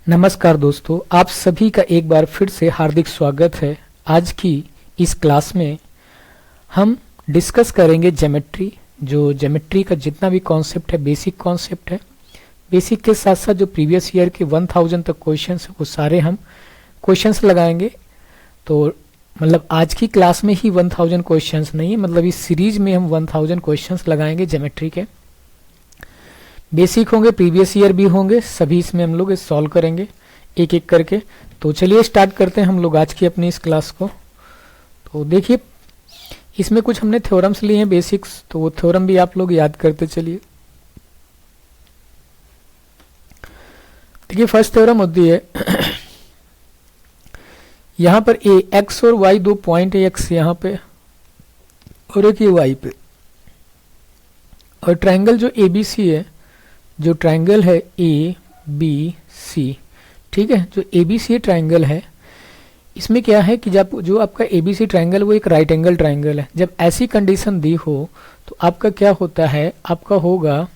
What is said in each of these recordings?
नमस्कार दोस्तों, आप सभी का एक बार फिर से हार्दिक स्वागत है। आज की इस क्लास में हम डिस्कस करेंगे ज्योमेट्री। जो ज्योमेट्री का जितना भी कॉन्सेप्ट है बेसिक कॉन्सेप्ट है। बेसिक के साथ साथ जो प्रीवियस ईयर के 1000 तक क्वेश्चंस है वो सारे हम क्वेश्चंस लगाएंगे। तो मतलब आज की क्लास में ही 1000 क्वेश्चंस नहीं है, मतलब इस सीरीज में हम 1000 क्वेश्चंस लगाएंगे ज्योमेट्री के। बेसिक होंगे, प्रीवियस ईयर भी होंगे, सभी इसमें हम लोग सॉल्व करेंगे एक एक करके। तो चलिए स्टार्ट करते हैं हम लोग आज की अपनी इस क्लास को। तो देखिए इसमें कुछ हमने थ्योरम्स लिए हैं बेसिक्स, तो वो थ्योरम भी आप लोग याद करते चलिए। देखिए फर्स्ट थ्योरम होती है यहां पर ए एक्स और वाई दो पॉइंट है, एक्स यहां पे और एक ये वाई पे, और ट्रायंगल जो एबीसी है, जो ट्रायंगल है ए बी सी, ठीक है, जो एबीसी ट्रायंगल है, इसमें क्या है कि जब जो आपका एबीसी ट्रायंगल वो एक राइट एंगल ट्रायंगल है। जब ऐसी कंडीशन दी हो तो आपका क्या होता है, आपका होगा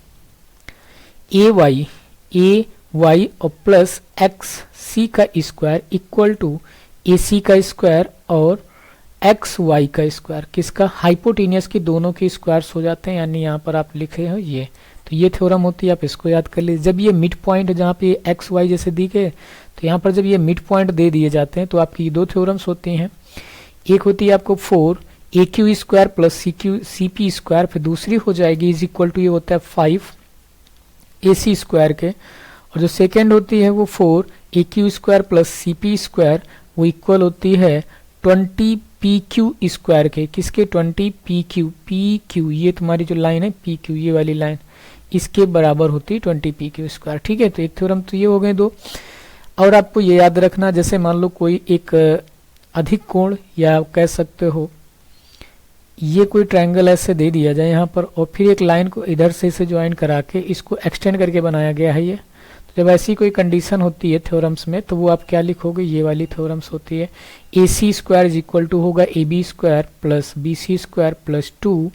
ए वाई और प्लस एक्स सी का स्क्वायर इक्वल टू ए सी का स्क्वायर और एक्स वाई का स्क्वायर, किसका, हाइपोटेनियस की दोनों के स्क्वायर्स हो जाते हैं, यानी यहाँ पर आप लिखे हो ये। तो ये थ्योरम होती है, आप इसको याद कर लीजिए। जब ये मिड पॉइंट जहाँ पे एक्स वाई जैसे दी गए, तो यहाँ पर जब ये मिड पॉइंट दे दिए जाते हैं तो आपकी दो थ्योरम्स होती हैं। एक होती है आपको 4 A Q square plus C P square, फिर दूसरी हो जाएगी इज इक्वल टू ये होता है 5 ए सी स्क्वायर के, और जो सेकेंड होती है वो 4 A Q square plus C P square, वो इक्वल होती है 20 पी क्यू स्क्वायर के, किसके, 20 पी क्यू, ये तुम्हारी जो लाइन है पी क्यू, ये वाली लाइन इसके बराबर होती है 20 पी क्यू स्क्वायर, ठीक है। तो एक थ्योरम तो ये हो गए दो। और आपको ये याद रखना, जैसे मान लो कोई एक अधिक कोण, या कह सकते हो ये कोई ट्रायंगल ऐसे दे दिया जाए यहाँ पर, और फिर एक लाइन को इधर से इसे ज्वाइन करा के इसको एक्सटेंड करके बनाया गया है ये। तो जब ऐसी कोई कंडीशन होती है थ्योरम्स में, तो वो आप क्या लिखोगे, ये वाली थ्योरम्स होती है। A C square is equal to होगा A B square plus B C square plus 2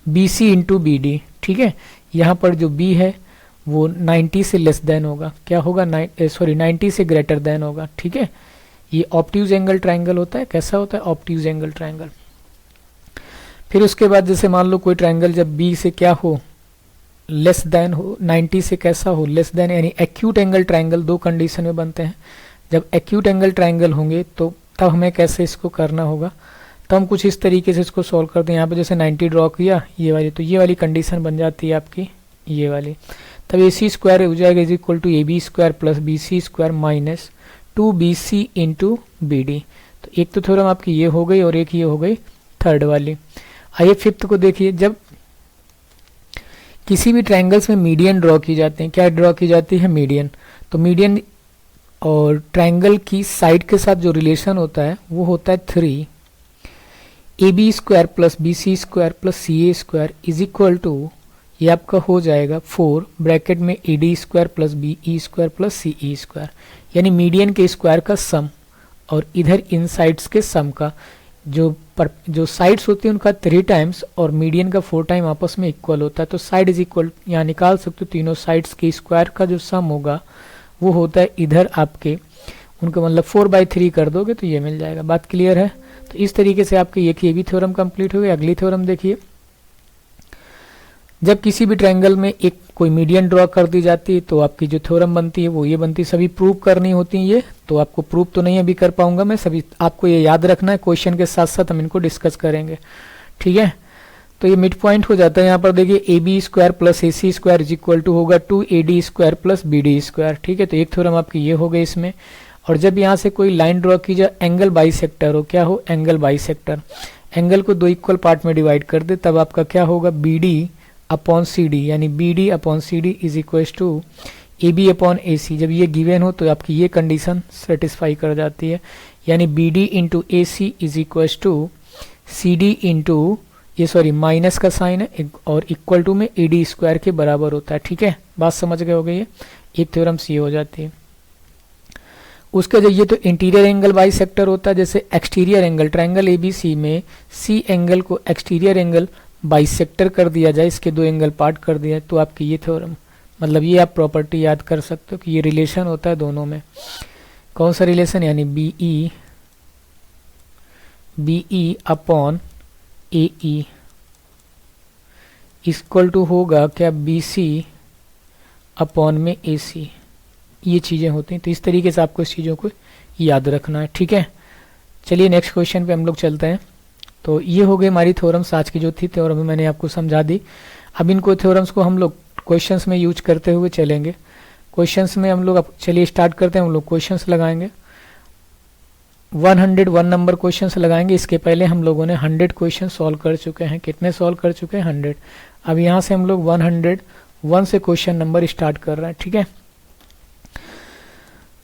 B C into B D, ठीक है। यहाँ पर जो b है वो 90 से लेस देन होगा, क्या होगा, 90 से ग्रेटर देन होगा, ठीक है। ये ऑब्ट्यूज एंगल ट्रायंगल होता है, कैसा होता है, ऑब्ट्यूज एंगल ट्रायंगल। फिर उसके बाद जैसे मान लो कोई ट्रायंगल जब b से क्या हो, लेस देन हो, 90 से कैसा हो, लेस देन, यानी एक्यूट एंगल ट्रायंगल दो कंडीशन में बनते हैं। जब एक्यूट एंगल ट्रायंगल होंगे तो तब हमें कैसे इसको करना होगा, तो हम कुछ इस तरीके से इसको सॉल्व करते हैं। यहाँ पे जैसे 90 ड्रॉ किया ये वाली, तो ये वाली कंडीशन बन जाती है आपकी ये वाली। तब ए सी स्क्वायर हो जाएगा is equal to A B square plus B C square minus 2 B C into B D. तो एक तो थ्योरम आपकी ये हो गई और एक ये हो गई थर्ड वाली। आइए फिफ्थ को देखिए, जब किसी भी ट्रायंगल्स में मीडियन ड्रॉ की जाते हैं, क्या ड्रॉ की जाती है, मीडियन। तो मीडियन और ट्रायंगल की साइड के साथ जो रिलेशन होता है वो होता है 3 A B square plus B C square plus C A square is equal to, ये आपका हो जाएगा 4 ब्रैकेट में A D square plus B E square plus C E square, यानी मीडियन के स्क्वायर का सम और इधर इन साइड्स के सम का, जो साइड्स होती है उनका 3 टाइम्स और मीडियन का 4 टाइम आपस में इक्वल होता है। तो साइड इज इक्वल, यहाँ निकाल सकते हो तीनों साइड्स के स्क्वायर का जो सम होगा वो होता है इधर आपके, उनका मतलब 4/3 कर दोगे तो ये मिल जाएगा। बात क्लियर है। तो इस तरीके से आपके ये भी थ्योरम कंप्लीट हो गया। अगली थ्योरम देखिए, जब किसी भी ट्रायंगल में एक कोई मीडियन ड्रॉ कर दी जाती है तो आपकी जो थ्योरम बनती है वो ये बनती है। सभी प्रूव करनी होती है ये, तो आपको प्रूव तो नहीं अभी कर पाऊंगा मैं, सभी आपको ये याद रखना है, क्वेश्चन के साथ साथ हम इनको डिस्कस करेंगे, ठीक है। तो ये मिड पॉइंट हो जाता है यहाँ पर, देखिए A B square plus A C square is equal to होगा 2 A D square plus B D square, ठीक है। तो एक थ्योरम आपकी ये हो गई इसमें। और जब यहाँ से कोई लाइन ड्रॉ की जाए, एंगल बाइसेक्टर हो, क्या हो, एंगल बाइसेक्टर, एंगल को दो इक्वल पार्ट में डिवाइड कर दे, तब आपका क्या होगा, B D upon C D, यानी B D upon C D is equal to A B upon A C. जब ये गिवन हो तो आपकी ये कंडीशन सेटिस्फाई कर जाती है, यानी B D into A C is equal to C D into, ये सॉरी माइनस का साइन है और इक्वल टू में ए डी स्क्वायर के बराबर होता है, ठीक है। बात समझ गए हो गई है, एक थ्योरम सी हो जाती है। उसका जो ये तो इंटीरियर एंगल बाइसेक्टर होता है, जैसे एक्सटीरियर एंगल ट्रायंगल एबीसी में सी एंगल को एक्सटीरियर एंगल बाइसेक्टर कर दिया जाए, इसके दो एंगल पार्ट कर दिया, तो आपकी ये थ्योरम मतलब ये आप प्रॉपर्टी याद कर सकते हो कि ये रिलेशन होता है दोनों में। कौन सा रिलेशन, यानी BE upon AE equal to होगा क्या, BC अपॉन में AC। ये चीज़ें होती हैं, तो इस तरीके से आपको इस चीज़ों को याद रखना है, ठीक है। चलिए नेक्स्ट क्वेश्चन पे हम लोग चलते हैं। तो ये हो गई हमारी थ्योरम्स आज की जो थी, थ्योरम मैंने आपको समझा दी। अब इनको थ्योरम्स को हम लोग क्वेश्चंस में यूज करते हुए चलेंगे। क्वेश्चंस में हम लोग, अब चलिए स्टार्ट करते हैं। हम लोग क्वेश्चंस लगाएंगे, 101 नंबर क्वेश्चंस लगाएंगे। इसके पहले हम लोगों ने 100 क्वेश्चन सॉल्व कर चुके हैं। कितने सॉल्व कर चुके हैं, 100। अब यहाँ से हम लोग 101 से क्वेश्चन नंबर स्टार्ट कर रहे हैं, ठीक है।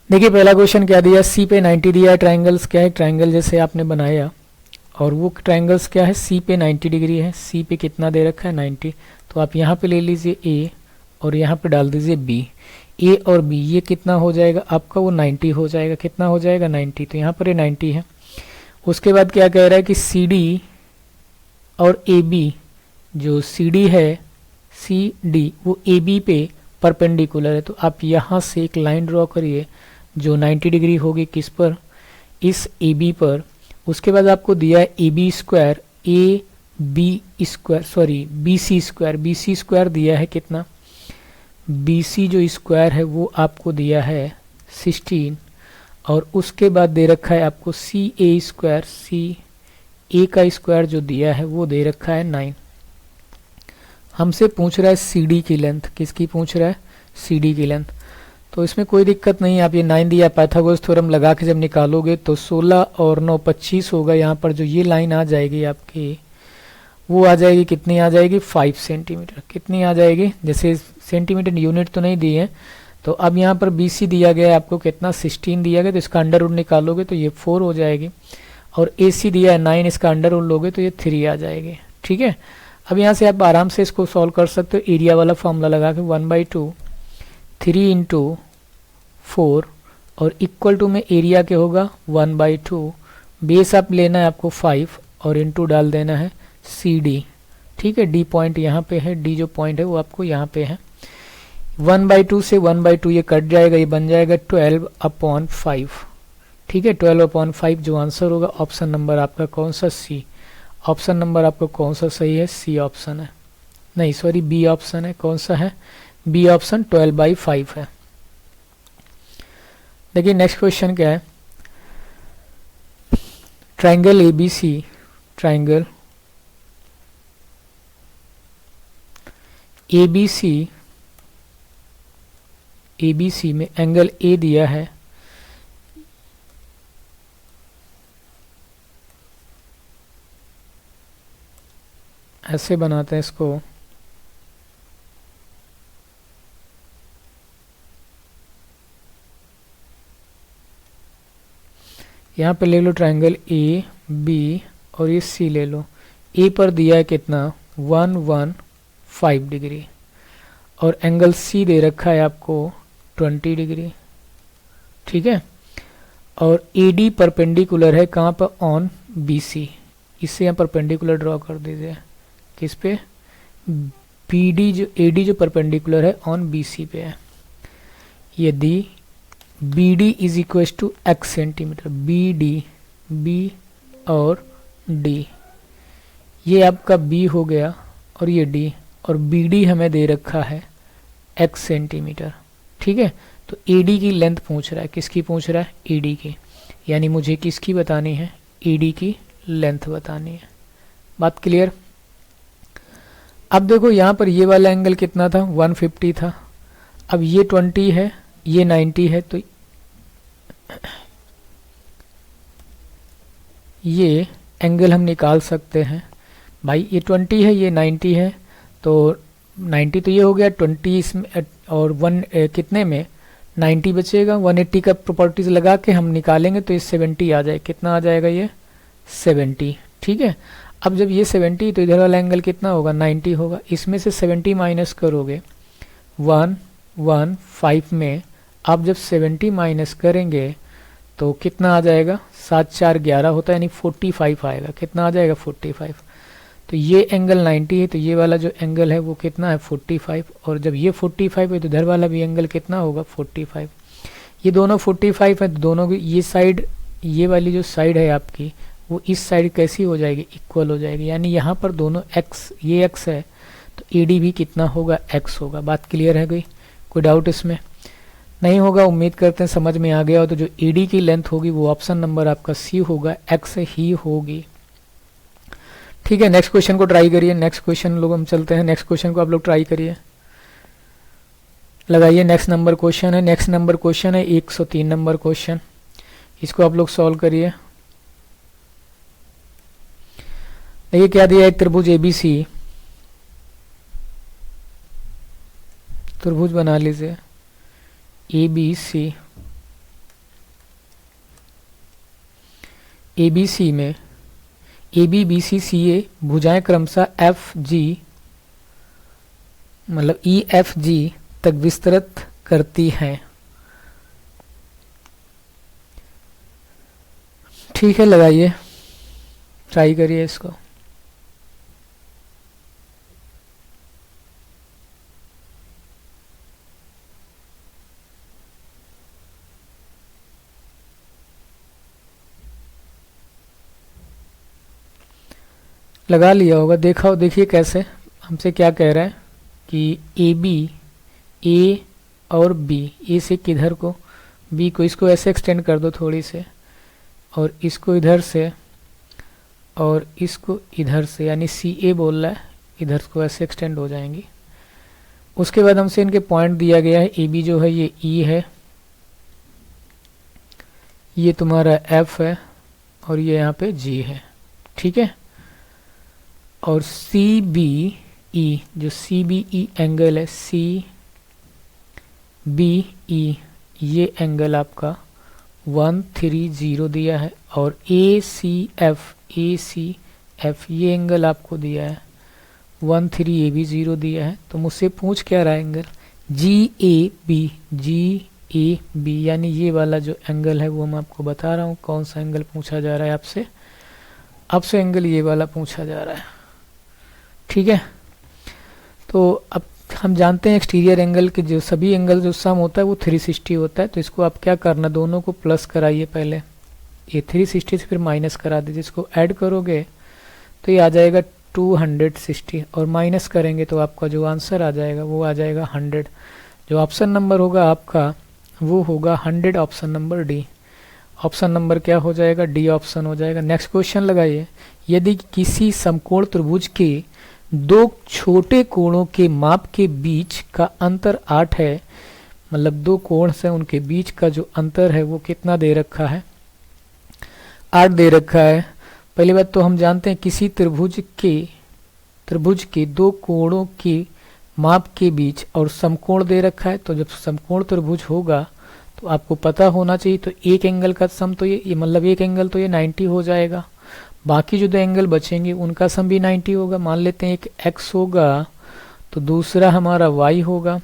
देखिए पहला क्वेश्चन क्या दिया, सी पे 90 दिया है। ट्राइंगल्स क्या है, ट्राइंगल जैसे आपने बनाया और वो ट्राइंगल्स क्या है, सी पे 90 डिग्री है। सी पे कितना दे रखा है, 90। तो आप यहाँ पे ले लीजिए ए और यहाँ पे डाल दीजिए बी। ए और बी ये कितना हो जाएगा आपका, वो 90 हो जाएगा। कितना हो जाएगा, 90। तो यहाँ पर ये 90 है। उसके बाद क्या कह रहा है कि सी डी और ए बी, जो सी डी है, सी डी वो ए बी पे परपेंडिकुलर है। तो आप यहाँ से एक लाइन ड्रॉ करिए जो 90 डिग्री होगी किस पर, इस ए बी पर। उसके बाद आपको दिया है A B square, A B square, sorry B C square. B C square दिया है कितना, बी सी जो स्क्वायर है वो आपको दिया है 16। और उसके बाद दे रखा है आपको सी ए स्क्वायर, सी ए का स्क्वायर जो दिया है वो दे रखा है 9। हमसे पूछ रहा है सी डी की लेंथ। किसकी पूछ रहा है, सी डी की लेंथ। तो इसमें कोई दिक्कत नहीं है, आप ये 9 दिया, पाइथागोरस थ्योरम लगा के जब निकालोगे तो 16 और 9 25 होगा। यहाँ पर जो ये लाइन आ जाएगी आपकी, वो आ जाएगी, कितनी आ जाएगी, 5 सेंटीमीटर। कितनी आ जाएगी, जैसे सेंटीमीटर यूनिट तो नहीं दी है। तो अब यहाँ पर बी सी दिया गया है आपको कितना, 16 दिया गया। तो इसका अंडर रूट निकालोगे तो ये 4 हो जाएगी। और ए सी दिया है 9, इसका अंडर रूट लोगे तो ये 3 आ जाएगी, ठीक है। अब यहाँ से आप आराम से इसको सॉल्व कर सकते हो, एरिया वाला फॉर्मूला लगा के 1/2 3 इंटू 4 और इक्वल टू में एरिया के होगा 1/2। बेस आप लेना है आपको 5 और इंटू डाल देना है सी डी, ठीक है। डी पॉइंट यहाँ पे है, डी जो पॉइंट है वो आपको यहाँ पे है। 1/2 से 1/2 ये कट जाएगा, ये बन जाएगा 12/5, ठीक है। 12/5 जो आंसर होगा ऑप्शन नंबर आपका कौन सा, सी। ऑप्शन नंबर आपका कौन सा सही है, सी ऑप्शन है, नहीं सॉरी बी ऑप्शन है। कौन सा है, बी ऑप्शन 12/5 है। देखिए नेक्स्ट क्वेश्चन क्या है, triangle ABC, triangle ABC, ABC में एंगल ए दिया है। ऐसे बनाते हैं इसको, यहाँ पे ले लो ट्राइंगल ए बी और ये सी ले लो। ए पर दिया है कितना, 115 डिग्री और एंगल सी दे रखा है आपको 20 डिग्री, ठीक है। और ए डी परपेंडिकुलर है कहाँ पर, ऑन बी सी। इससे यहाँ परपेंडिकुलर ड्रॉ कर दीजिए, किस पे, बी डी जो ए डी जो परपेंडिकुलर है ऑन बी सी पे है। यदि B D is equal to X centimeter, B D, B और डी, ये आपका बी हो गया और ये डी, और बी डी हमें दे रखा है एक्स सेंटीमीटर, ठीक है। तो ए डी की लेंथ पूछ रहा है, किसकी पूछ रहा है, ए डी की। यानी मुझे किसकी बतानी है, ए डी की लेंथ बतानी है। बात क्लियर। अब देखो यहाँ पर ये वाला एंगल कितना था, 150 था। अब ये 20 है, ये 90 है। तो ये एंगल हम निकाल सकते हैं भाई, ये 20 है, ये 90 है। तो 90 तो ये हो गया, 20 इसमें और 1 कितने में 90 बचेगा। 180 का प्रॉपर्टीज लगा के हम निकालेंगे तो ये 70 आ जाए। कितना आ जाएगा, ये 70, ठीक है। अब जब ये 70 तो इधर वाला एंगल कितना होगा, 90 होगा। इसमें से 70 माइनस करोगे 115 में, आप जब 70 माइनस करेंगे तो कितना आ जाएगा, 7 4 11 होता है, यानी 45 आएगा। कितना आ जाएगा, 45। तो ये एंगल 90 है, तो ये वाला जो एंगल है वो कितना है 45, और जब ये 45 है तो इधर वाला भी एंगल कितना होगा 45। ये दोनों 45 है, तो दोनों की ये साइड, ये वाली जो साइड है आपकी वो इस साइड कैसी हो जाएगी, इक्वल हो जाएगी, यानी यहाँ पर दोनों x, ये x है तो AD भी कितना होगा, x होगा। बात क्लियर है? कोई डाउट इसमें नहीं होगा? उम्मीद करते हैं समझ में आ गया हो। तो जो AD की लेंथ होगी वो ऑप्शन नंबर आपका C होगा, x ही होगी। ठीक है, नेक्स्ट क्वेश्चन को ट्राई करिए। नेक्स्ट क्वेश्चन लोग हम चलते हैं, नेक्स्ट क्वेश्चन को आप लोग ट्राई करिए, लगाइए। नेक्स्ट नंबर क्वेश्चन है, नेक्स्ट नंबर क्वेश्चन है 103 नंबर क्वेश्चन, इसको आप लोग सॉल्व करिए। ये क्या दिया है, त्रिभुज ABC, त्रिभुज बना लीजिए ABC। ABC में AB BC CA भुजाएं क्रमशः FG मतलब EFG तक विस्तृत करती हैं। ठीक है, लगाइए, ट्राई करिए इसको। लगा लिया होगा, देखा हो, देखिए कैसे हमसे क्या कह रहा है कि AB, A और B, A से किधर को, B को, इसको ऐसे एक्सटेंड कर दो थोड़ी से, और इसको इधर से और इसको इधर से, यानी CA बोल रहा है, इधर को ऐसे एक्सटेंड हो जाएंगी। उसके बाद हमसे इनके पॉइंट दिया गया है, AB जो है ये E है, ये तुम्हारा F है, और ये यहाँ पे G है। ठीक है, और CBE जो CBE एंगल है, CBE ये एंगल आपका 130 दिया है, और ACF ये एंगल आपको दिया है 13AB0 दिया है। तो मुझसे पूछ क्या रहा है, एंगल GAB यानी ये वाला जो एंगल है वो मैं आपको बता रहा हूँ कौन सा एंगल पूछा जा रहा है आपसे। आपसे एंगल ये वाला पूछा जा रहा है। ठीक है, तो अब हम जानते हैं एक्सटीरियर एंगल के जो सभी एंगल जो सम होता है वो 360 होता है। तो इसको आप क्या करना, दोनों को प्लस कराइए पहले, ये 360 से फिर माइनस करा दीजिए। इसको ऐड करोगे तो ये आ जाएगा 260, और माइनस करेंगे तो आपका जो आंसर आ जाएगा वो आ जाएगा 100। जो ऑप्शन नंबर होगा आपका वो होगा 100, option number D. Option number क्या हो जाएगा, डी ऑप्शन हो जाएगा। नेक्स्ट क्वेश्चन लगाइए। यदि किसी समकोण त्रिभुज के दो छोटे कोणों के माप के बीच का अंतर 8 है, मतलब दो कोण से उनके बीच का जो अंतर है वो कितना दे रखा है, 8 दे रखा है। पहली बात तो हम जानते हैं किसी त्रिभुज के दो कोणों के माप के बीच और समकोण दे रखा है। तो जब समकोण त्रिभुज होगा तो आपको पता होना चाहिए, तो एक एंगल का सम तो ये मतलब एक एंगल तो ये 90 हो जाएगा, बाकी जो दो एंगल बचेंगे उनका सम भी 90 होगा। मान लेते हैं एक x होगा तो दूसरा हमारा y होगा,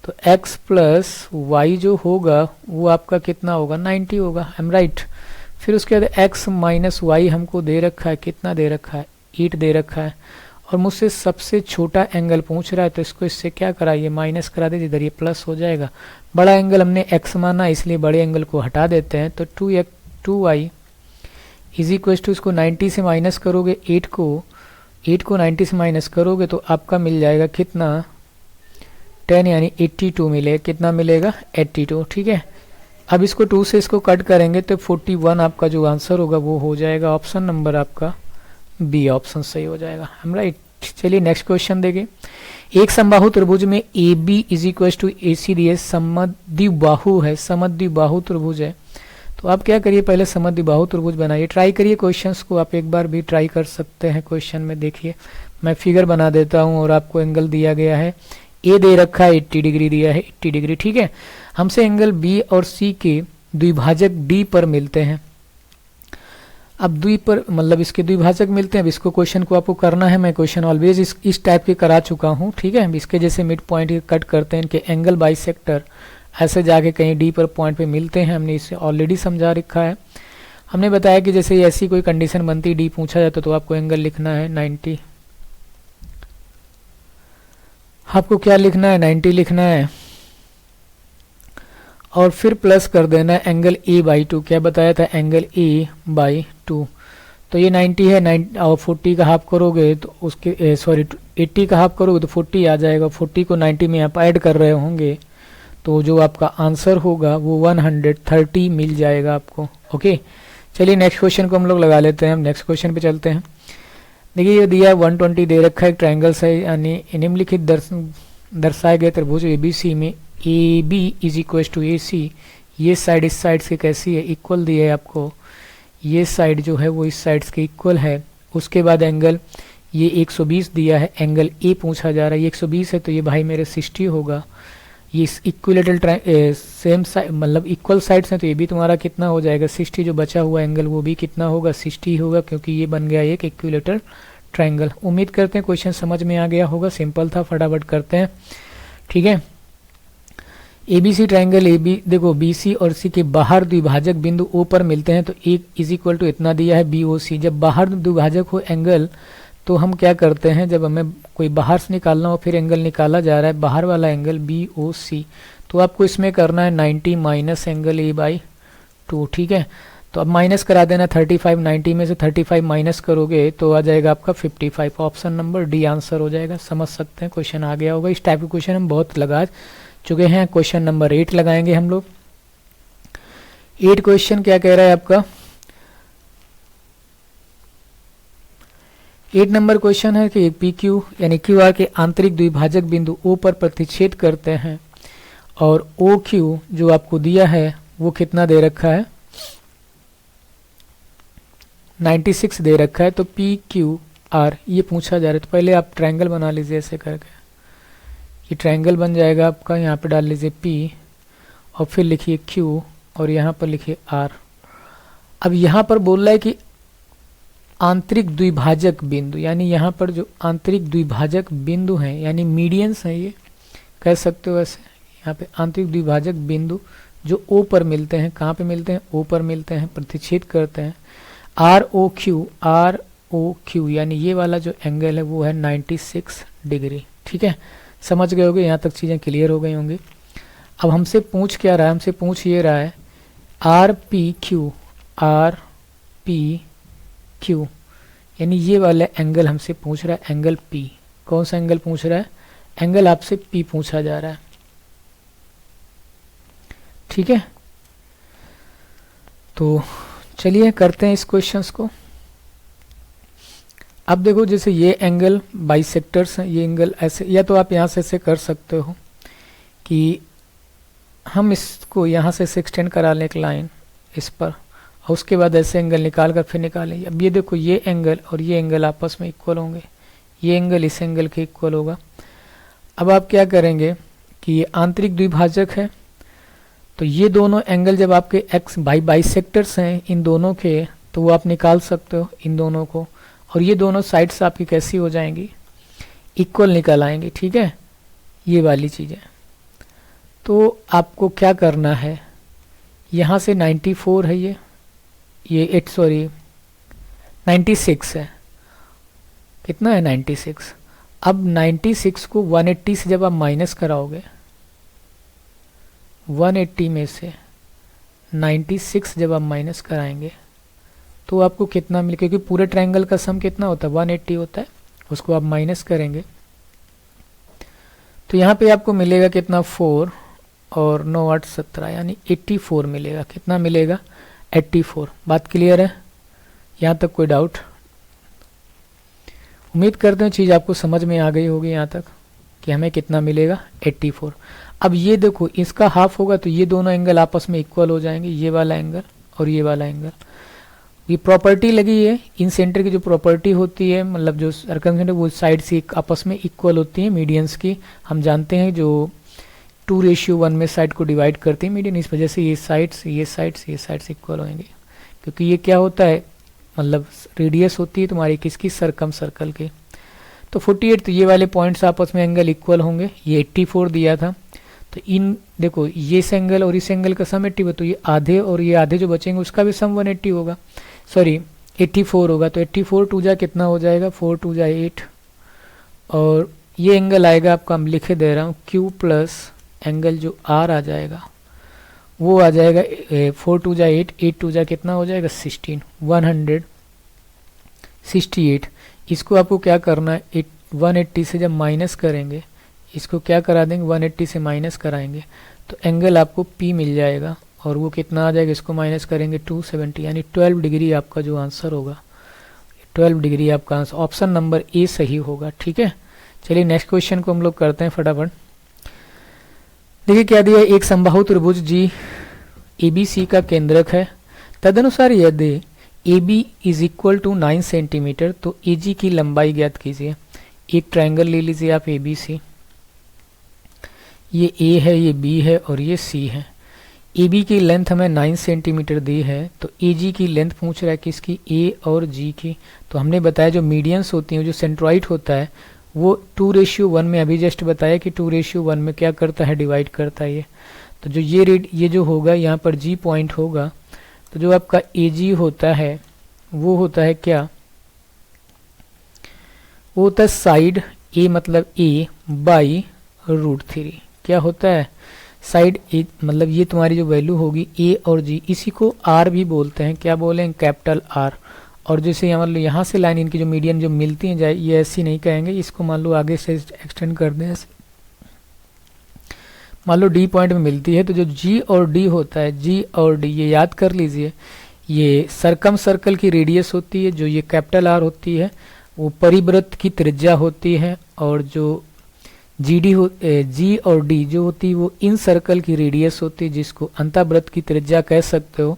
तो x प्लस y जो होगा वो आपका कितना होगा, 90 होगा। Am right. फिर उसके बाद x माइनस वाई हमको दे रखा है, कितना दे रखा है, 8 दे रखा है, और मुझसे सबसे छोटा एंगल पूछ रहा है, तो इसको इससे क्या कराइए, माइनस करा दीजिए, इधर ये प्लस हो जाएगा। बड़ा एंगल हमने x माना इसलिए बड़े एंगल को हटा देते हैं, तो 2y इज इक्वल टू, इसको 90 से माइनस करोगे 8 को 90 से माइनस करोगे तो आपका मिल जाएगा कितना, 10 यानी 82 मिलेगा। कितना मिलेगा, 82। ठीक है, अब इसको 2 से इसको कट करेंगे तो 41 आपका जो आंसर होगा वो हो जाएगा ऑप्शन नंबर आपका बी ऑप्शन सही हो जाएगा। हम राइट। चलिए नेक्स्ट क्वेश्चन देंगे। एक समबाहु त्रिभुज में A B is equal to A C D समद्विबाहु है, समद्विबाहु त्रिभुज है। तो आप क्या करिए, पहले समद्विबाहु त्रिभुज बनाइए। ट्राई करिए क्वेश्चंस को, आप एक बार भी ट्राई कर सकते हैं। क्वेश्चन में देखिए मैं फिगर बना देता हूं और आपको एंगल दिया गया है, ए दे रखा है 80 डिग्री दिया है, 80 डिग्री। ठीक है, हमसे एंगल बी और सी के द्विभाजक डी पर मिलते हैं। अब द्वि पर मतलब इसके द्विभाजक मिलते हैं। अब इसको क्वेश्चन को आपको करना है, मैं क्वेश्चन ऑलवेज इस टाइप के करा चुका हूँ। ठीक है, इसके जैसे मिड पॉइंट कट करते हैं, इनके एंगल बाइसेक्टर ऐसे जाके कहीं डी पर पॉइंट पे मिलते हैं, हमने इसे ऑलरेडी समझा रखा है। हमने बताया कि जैसे ऐसी कोई कंडीशन बनती डी पूछा जाता तो आपको एंगल लिखना है 90, आपको क्या लिखना है 90 लिखना है और फिर प्लस कर देना है एंगल ए बाई 2। क्या बताया था एंगल ए बाई 2, तो ये 90 है 90 और 40 का हाफ करोगे तो उसके सॉरी 80 का हाफ करोगे तो 40 आ जाएगा। 40 को 90 में आप ऐड कर रहे होंगे तो जो आपका आंसर होगा वो 130 मिल जाएगा आपको। ओके, चलिए नेक्स्ट क्वेश्चन को हम लोग लगा लेते हैं। हम नेक्स्ट क्वेश्चन पे चलते हैं। देखिए ये दिया 120 दे रखा है, ट्रायंगल से यानी निम्नलिखित दर्शाए गए त्रिभुज एबीसी में A B is equal to A C, ये साइड इस साइड से कैसी है, इक्वल दिया है आपको। ये साइड जो है वो इस साइड के इक्वल है। उसके बाद एंगल ये 120 दिया है, एंगल ए पूछा जा रहा है, ये 120 है तो ये भाई मेरे 60 होगा। ये इक्विलेटरल सेम साइड मतलब इक्वल साइड्स हैं तो ये भी तुम्हारा कितना हो जाएगा 60, जो बचा हुआ एंगल वो भी कितना होगा 60 होगा, क्योंकि ये बन गया एक इक्विलेटरल ट्रायंगल। उम्मीद करते हैं क्वेश्चन समझ में आ गया होगा, सिंपल था, फटाफट करते हैं। ठीक है, एबीसी ट्रायंगल ए बी, देखो बीसी और सी के बाहर द्विभाजक बिंदु ओ पर मिलते हैं तो एक इज इक्वल टू इतना दिया है बी ओ सी। जब बाहर द्विभाजक हो एंगल तो हम क्या करते हैं, जब हमें कोई बाहर से निकालना हो फिर एंगल निकाला जा रहा है बाहर वाला एंगल बी ओ सी, तो आपको इसमें करना है 90 माइनस एंगल ए बाई 2। ठीक है, तो अब माइनस करा देना 35, 90 में से 35 माइनस करोगे तो आ जाएगा आपका 55। ऑप्शन नंबर डी आंसर हो जाएगा। समझ सकते हैं, क्वेश्चन आ गया होगा। इस टाइप के क्वेश्चन हम बहुत लगा चुके हैं। क्वेश्चन नंबर 8 लगाएंगे हम लोग। 8 क्वेश्चन क्या कह रहा है आपका, 8 नंबर क्वेश्चन है कि पी क्यू यानी क्यू आर के आंतरिक द्विभाजक बिंदु ओ पर प्रतिच्छेद करते हैं और ओ क्यू जो आपको दिया है वो कितना दे रखा है 96 दे रखा है। तो पी क्यू आर ये पूछा जा रहा है, तो पहले आप ट्रायंगल बना लीजिए ऐसे करके। ये ट्रायंगल बन जाएगा आपका, यहाँ पे डाल लीजिए P और फिर लिखिए Q और यहाँ पर लिखिए R। अब यहाँ पर बोल रहा है कि आंतरिक द्विभाजक बिंदु, यानी यहाँ पर जो आंतरिक द्विभाजक बिंदु हैं यानी मीडियंस हैं, ये कह सकते हो ऐसे। यहाँ पे आंतरिक द्विभाजक बिंदु जो O पर मिलते हैं, कहाँ पे मिलते हैं O पर मिलते हैं, प्रतिच्छेद करते हैं। आर ओ क्यू यानी ये वाला जो एंगल है वो है 96 डिग्री। ठीक है, समझ गए होंगे, यहाँ तक चीज़ें क्लियर हो गई होंगी। अब हमसे पूछ क्या रहा है, हमसे पूछ ये रहा है आर पी क्यू यानी ये वाला एंगल हमसे पूछ रहा है, एंगल पी। कौन सा एंगल पूछ रहा है, एंगल आपसे पी पूछा जा रहा है। ठीक है, तो चलिए करते हैं इस क्वेश्चंस को। अब देखो जैसे ये एंगल बाइसेक्टर्स हैं, ये एंगल ऐसे, या तो आप यहाँ से ऐसे कर सकते हो कि हम इसको यहाँ से एक्सटेंड करा लें एक लाइन इस पर, और उसके बाद ऐसे एंगल निकाल कर फिर निकालें। अब ये देखो ये एंगल और ये एंगल आपस में इक्वल होंगे, ये एंगल इस एंगल के इक्वल होगा। अब आप क्या करेंगे कि ये आंतरिक द्विभाजक है, तो ये दोनों एंगल जब आपके एक्स बाइसेक्टर्स हैं इन दोनों के, तो वो आप निकाल सकते हो इन दोनों को, और ये दोनों साइड्स आपकी कैसी हो जाएंगी, इक्वल निकल आएंगी। ठीक है, ये वाली चीज़ें। तो आपको क्या करना है, यहाँ से 94 है ये 96 है, कितना है 96। अब 96 को 180 से जब आप माइनस कराओगे, 180 में से 96 जब आप माइनस कराएंगे तो आपको कितना मिले, क्योंकि पूरे ट्रायंगल का सम कितना होता है 180 होता है, उसको आप माइनस करेंगे तो यहाँ पे आपको मिलेगा कितना 4 और 9 8 17 यानी 84 मिलेगा। कितना मिलेगा 84। बात क्लियर है, यहाँ तक कोई डाउट? उम्मीद करते हैं चीज़ आपको समझ में आ गई होगी यहाँ तक कि हमें कितना मिलेगा 84। अब ये देखो इसका हाफ होगा तो ये दोनों एंगल आपस में इक्वल हो जाएंगे, ये वाला एंगल और ये वाला एंगल। ये प्रॉपर्टी लगी है, इन सेंटर की जो प्रॉपर्टी होती है, मतलब जो सर्कमफेरेंस वो साइड से आपस में इक्वल होती है मीडियंस की। हम जानते हैं जो 2:1 में साइड को डिवाइड करती है मीडियन, इस वजह से ये साइड्स इक्वल होंगे, क्योंकि ये क्या होता है मतलब रेडियस होती है तुम्हारी किसकी, सर्कम सर्कल की। तो 48, तो ये वाले पॉइंट्स आपस में एंगल इक्वल होंगे। ये 84 दिया था तो इन देखो ये इस एंगल और इस एंगल का सम 80 है, तो ये आधे और ये आधे जो बचेंगे उसका भी सम 180 होगा, सॉरी 84 होगा। तो 84 टू जा कितना हो जाएगा, 4 टू जा 8, और ये एंगल आएगा आपका, हम लिखे दे रहा हूँ Q प्लस एंगल जो R आ जाएगा वो आ जाएगा 4 टू जा 8, 8 टू जा कितना हो जाएगा 16, 168। इसको आपको क्या करना है, 180 से जब माइनस करेंगे, इसको क्या करा देंगे 180 से माइनस कराएंगे, तो एंगल आपको P मिल जाएगा, और वो कितना आ जाएगा, इसको माइनस करेंगे 270, यानी 12 डिग्री आपका जो आंसर होगा, 12 डिग्री आपका आंसर, ऑप्शन नंबर ए सही होगा। ठीक है, चलिए नेक्स्ट क्वेश्चन को हम लोग करते हैं फटाफट। देखिए क्या दिया है, एक समबाहु त्रिभुज जी ABC का केंद्रक है, तदनुसार यदि AB is equal to 9 centimeter तो AG की लंबाई ज्ञात कीजिए। एक ट्रायंगल ले लीजिए आप ABC, ये A है, ये B है और ये C है। AB की लेंथ हमें 9 सेंटीमीटर दी है, तो AG की लेंथ पूछ रहा है किसकी, A और G की। तो हमने बताया जो मीडियंस होती हैं, जो सेंट्रॉइड होता है वो 2:1 में, अभी जस्ट बताया कि 2:1 में क्या करता है, डिवाइड करता है ये। तो जो ये जो होगा यहाँ पर G पॉइंट होगा, तो जो आपका AG होता है वो होता है क्या, वो होता है साइड A मतलब A बाई √3। क्या होता है, साइड A मतलब ये तुम्हारी जो वैल्यू होगी A और G, इसी को R भी बोलते हैं, क्या बोलें, कैपिटल R। और जैसे यहाँ मतलब यहाँ से लाइन इनकी जो मीडियन जो मिलती है, ये ऐसी नहीं कहेंगे, इसको मान लो आगे से एक्सटेंड कर दें ऐसे, मान लो D पॉइंट में मिलती है, तो जो G और D होता है, G और D ये याद कर लीजिए, ये सरकम सर्कल की रेडियस होती है, जो ये कैपिटल R होती है वो परिवृत्त की त्रिज्या होती है, और जो G और D जो होती है वो इन सर्कल की रेडियस होती है, जिसको अंतःवृत्त की त्रिज्या कह सकते हो।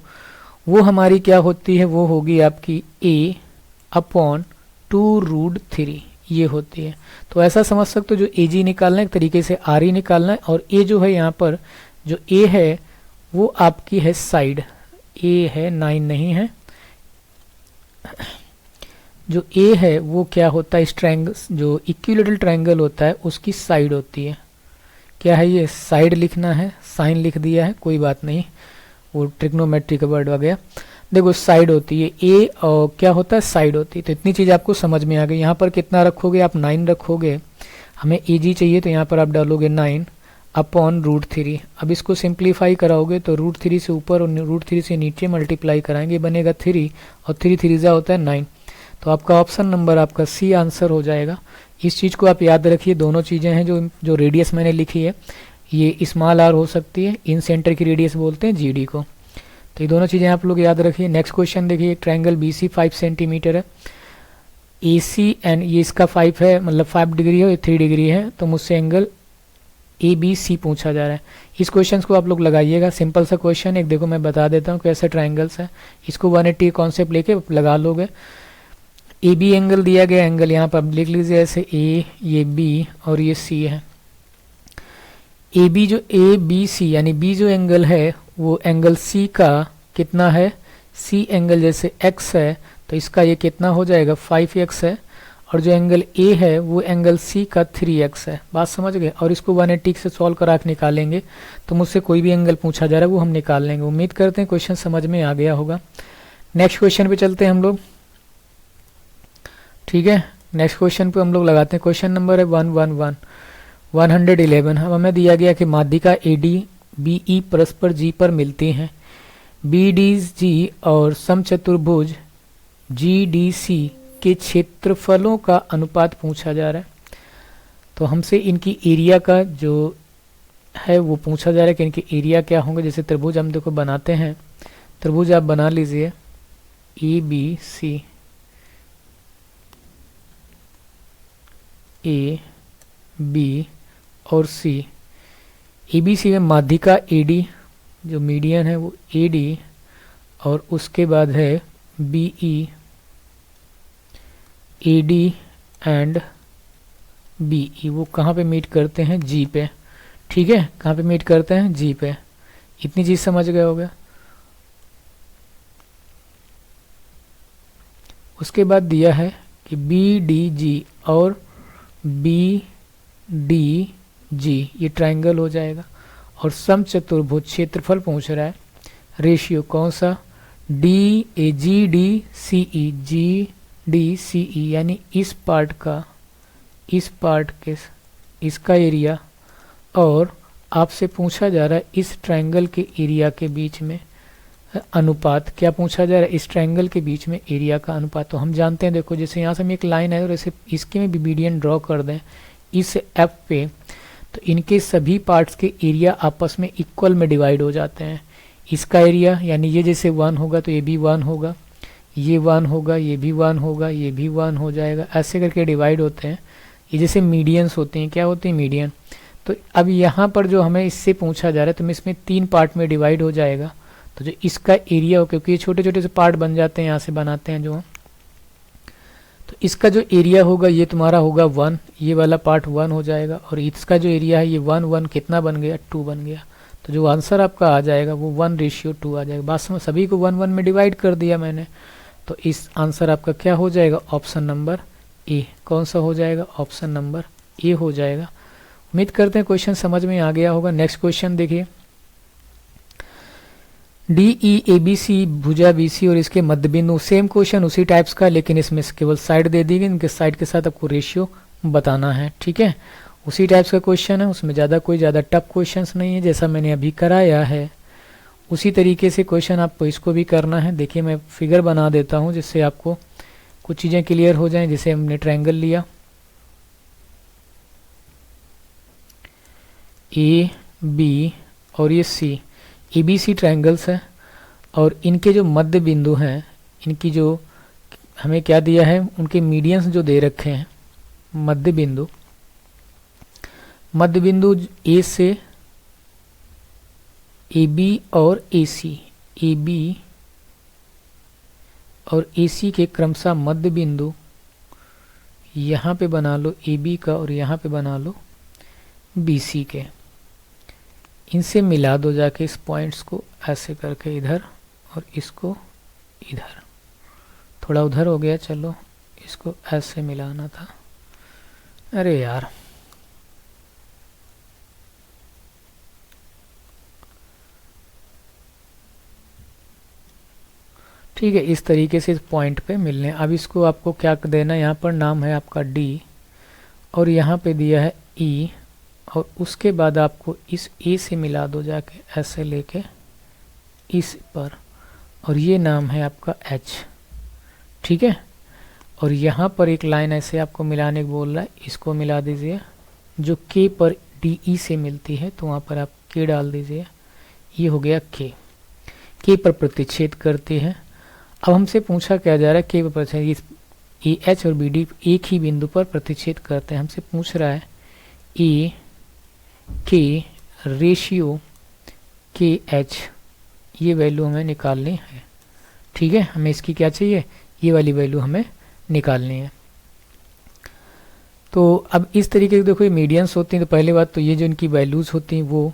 वो हमारी क्या होती है, वो होगी आपकी A/2√3 ये होती है। तो ऐसा समझ सकते हो, जो AG निकालना है एक तरीके से RE निकालना है, और A जो है यहाँ पर जो A है वो आपकी है साइड, A है 9 नहीं है, जो A है वो क्या होता है, इस ट्रायंगल जो इक्विलैटरल ट्रायंगल होता है उसकी साइड होती है। क्या है ये, साइड लिखना है, साइन लिख दिया है, कोई बात नहीं, वो ट्रिग्नोमेट्री का वर्ड आ गया। देखो साइड होती है A और क्या होता है, साइड होती है। तो इतनी चीज आपको समझ में आ गई। यहाँ पर कितना रखोगे आप, 9 रखोगे, हमें AG चाहिए तो यहाँ पर आप डालोगे 9/√3। अब इसको सिंप्लीफाई कराओगे तो √3 से ऊपर और √3 से नीचे मल्टीप्लाई कराएंगे, बनेगा 3, और 3 3 होता है 9। तो आपका ऑप्शन नंबर आपका C आंसर हो जाएगा। इस चीज़ को आप याद रखिए, दोनों चीज़ें हैं, जो रेडियस मैंने लिखी है ये स्मॉल r हो सकती है, इन सेंटर की रेडियस बोलते हैं GD को। तो ये दोनों चीज़ें आप लोग याद रखिए। नेक्स्ट क्वेश्चन देखिए, ट्रायंगल BC 5 सेंटीमीटर है, AC एंड ये इसका 5 है, मतलब 5 डिग्री है, 3 डिग्री है, तो मुझसे एंगल ABC पूछा जा रहा है। इस क्वेश्चन को आप लोग लगाइएगा, सिंपल सा क्वेश्चन एक, देखो मैं बता देता हूँ कैसे ट्रायंगल्स है, इसको 180 कॉन्सेप्ट लेके लगा लोगे। AB एंगल दिया गया, एंगल यहाँ पर लिख लीजिए ऐसे A, ये B और ये C है। AB जो ABC यानी B जो एंगल है वो एंगल C का कितना है, C एंगल जैसे X है तो इसका ये कितना हो जाएगा 5x है, और जो एंगल A है वो एंगल C का 3x है। बात समझ गए। और इसको 180 से सॉल्व करा के निकालेंगे, तो मुझसे कोई भी एंगल पूछा जा रहा है वो हम निकाल लेंगे। उम्मीद करते हैं क्वेश्चन समझ में आ गया होगा। नेक्स्ट क्वेश्चन पे चलते हैं हम लोग, ठीक है। नेक्स्ट क्वेश्चन पे हम लोग लगाते हैं, क्वेश्चन नंबर है 111 अब हमें दिया गया कि माध्यिका AD BE परस्पर G पर मिलती हैं, BDG और समचतुर्भुज GDC के क्षेत्रफलों का अनुपात पूछा जा रहा है। तो हमसे इनकी एरिया का जो है वो पूछा जा रहा है कि इनकी एरिया क्या होंगे। जैसे त्रिभुज हम देखो बनाते हैं, त्रिभुज आप बना लीजिए ABC, A B और C। ABC में माध्यिका AD जो मीडियन है वो AD, और उसके बाद है BE, AD एंड BE, वो कहाँ पे मीट करते हैं, G पे, ठीक है। कहाँ पे मीट करते हैं, G पे। इतनी चीज समझ गए होगा। उसके बाद दिया है कि BDG और BDG ये ट्रायंगल हो जाएगा। और समचतुर्भुज क्षेत्रफल पूछ रहा है, रेशियो कौन सा, GDCE यानी इस पार्ट के इसका एरिया, और आपसे पूछा जा रहा है इस ट्रायंगल के एरिया के बीच में अनुपात। क्या पूछा जा रहा है, इस ट्रायंगल के बीच में एरिया का अनुपात। तो हम जानते हैं, देखो जैसे यहाँ से हम एक लाइन है और ऐसे इसके में भी मीडियन ड्रॉ कर दें इस एफ पे, तो इनके सभी पार्ट्स के एरिया आपस में इक्वल में डिवाइड हो जाते हैं। इसका एरिया यानी ये जैसे 1 होगा तो ये भी 1 होगा, ये 1 होगा, ये भी 1 होगा, ये भी 1 हो जाएगा, ऐसे करके डिवाइड होते हैं। ये जैसे मीडियंस होते हैं, क्या होते हैं, मीडियन। तो अब यहाँ पर जो हमें इससे पूछा जा रहा है, तो इसमें 3 पार्ट में डिवाइड हो जाएगा। तो जो इसका एरिया हो, क्योंकि ये छोटे छोटे से पार्ट बन जाते हैं, यहाँ से बनाते हैं जो, तो इसका जो एरिया होगा ये तुम्हारा होगा 1, ये वाला पार्ट 1 हो जाएगा, और इसका जो एरिया है ये 1 कितना बन गया, 2 बन गया। तो जो आंसर आपका आ जाएगा वो 1:2 आ जाएगा। बात समझ, सभी को 1 में डिवाइड कर दिया मैंने, तो इस आंसर आपका क्या हो जाएगा, ऑप्शन नंबर ए। कौन सा हो जाएगा, ऑप्शन नंबर ए हो जाएगा। उम्मीद करते हैं क्वेश्चन समझ में आ गया होगा। नेक्स्ट क्वेश्चन देखिए, DEABC भुजा BC और इसके मध्य बिंदु, सेम क्वेश्चन उसी टाइप्स का, लेकिन इसमें केवल साइड दे दी गई, इनके साइड के साथ आपको रेशियो बताना है। ठीक है, उसी टाइप्स का क्वेश्चन है, उसमें कोई ज़्यादा टफ क्वेश्चंस नहीं है। जैसा मैंने अभी कराया है उसी तरीके से क्वेश्चन आपको इसको भी करना है। देखिए मैं फिगर बना देता हूँ जिससे आपको कुछ चीज़ें क्लियर हो जाएं। जैसे हमने ट्रायंगल लिया AB और ये C, ABC ट्रायंगल्स है, और इनके जो मध्य बिंदु हैं, इनकी जो हमें क्या दिया है, उनके मीडियंस जो दे रखे हैं, मध्य बिंदु A से AB और AC, AB और AC के क्रमशः मध्य बिंदु यहाँ पे बना लो AB का, और यहाँ पे बना लो BC के। इनसे मिला दो जाके इस पॉइंट्स को, ऐसे करके इधर, और इसको इधर, थोड़ा उधर हो गया, चलो इसको ऐसे मिलाना था, अरे यार। ठीक है, इस तरीके से इस पॉइंट पे मिलने। अब इसको आपको क्या देना, यहाँ पर नाम है आपका D, और यहाँ पे दिया है E, और उसके बाद आपको इस A से मिला दो जाके, ऐसे लेके इस पर, और ये नाम है आपका H। ठीक है, और यहाँ पर एक लाइन ऐसे आपको मिलाने को बोल रहा है, इसको मिला दीजिए, जो K पर DE से मिलती है, तो वहाँ पर आप K डाल दीजिए, ये हो गया K पर प्रतिच्छेद करती है। अब हमसे पूछा क्या जा रहा है, K पर प्रतिच्छेद, AH और BD एक ही बिंदु पर प्रतिच्छेद करते हैं। हमसे पूछ रहा है AK रेशियो KH, ये वैल्यू हमें निकालनी है। ठीक है, हमें इसकी क्या चाहिए, ये वाली वैल्यू हमें निकालनी है। तो अब इस तरीके से देखो, ये मीडियंस होती हैं, तो पहली बात तो ये जो इनकी वैल्यूज होती हैं वो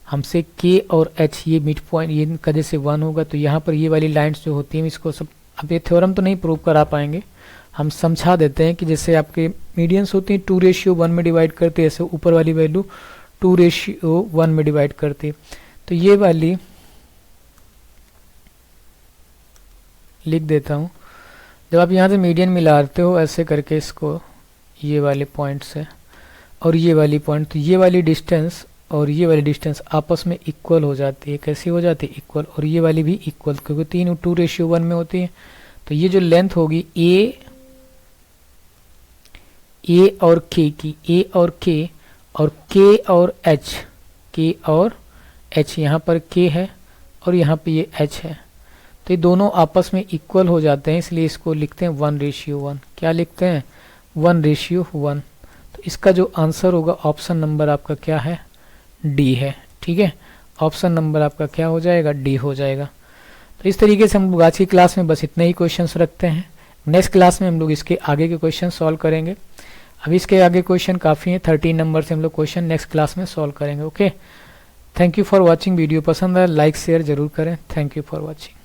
हमसे K और H, ये मिड पॉइंट, ये इनका जैसे 1 होगा, तो यहाँ पर ये वाली लाइंस जो होती हैं इसको सब, अब ये थ्योरम तो नहीं प्रूव करा पाएंगे, हम समझा देते हैं कि जैसे आपके मीडियंस होती हैं 2:1 में डिवाइड करते हैं, ऐसे ऊपर वाली वैल्यू 2:1 में डिवाइड करती है। तो ये वाली लिख देता हूँ, जब आप यहाँ से मीडियन मिलाते हो ऐसे करके इसको, ये वाले पॉइंट से और ये वाली पॉइंट, तो ये वाली डिस्टेंस और ये वाली डिस्टेंस आपस में इक्वल हो जाती है। कैसी हो जाती है, इक्वल, और ये वाली भी इक्वल, क्योंकि 3 2:1 में होती है। तो ये जो लेंथ होगी A और K की, A और K और K और H, यहाँ पर K है और यहाँ पे ये H है, तो ये दोनों आपस में इक्वल हो जाते हैं, इसलिए इसको लिखते हैं 1:1। क्या लिखते हैं, 1:1। तो इसका जो आंसर होगा, ऑप्शन नंबर आपका क्या है, D है। ठीक है, ऑप्शन नंबर आपका क्या हो जाएगा, D हो जाएगा। तो इस तरीके से हम लोग आज की क्लास में बस इतने ही क्वेश्चंस रखते हैं। नेक्स्ट क्लास में हम लोग इसके आगे के क्वेश्चन सॉल्व करेंगे। अभी इसके आगे क्वेश्चन काफ़ी हैं, 13 नंबर से हम लोग क्वेश्चन नेक्स्ट क्लास में सॉल्व करेंगे। Okay, thank you for watching. Video पसंद आए लाइक शेयर जरूर करें। Thank you for watching.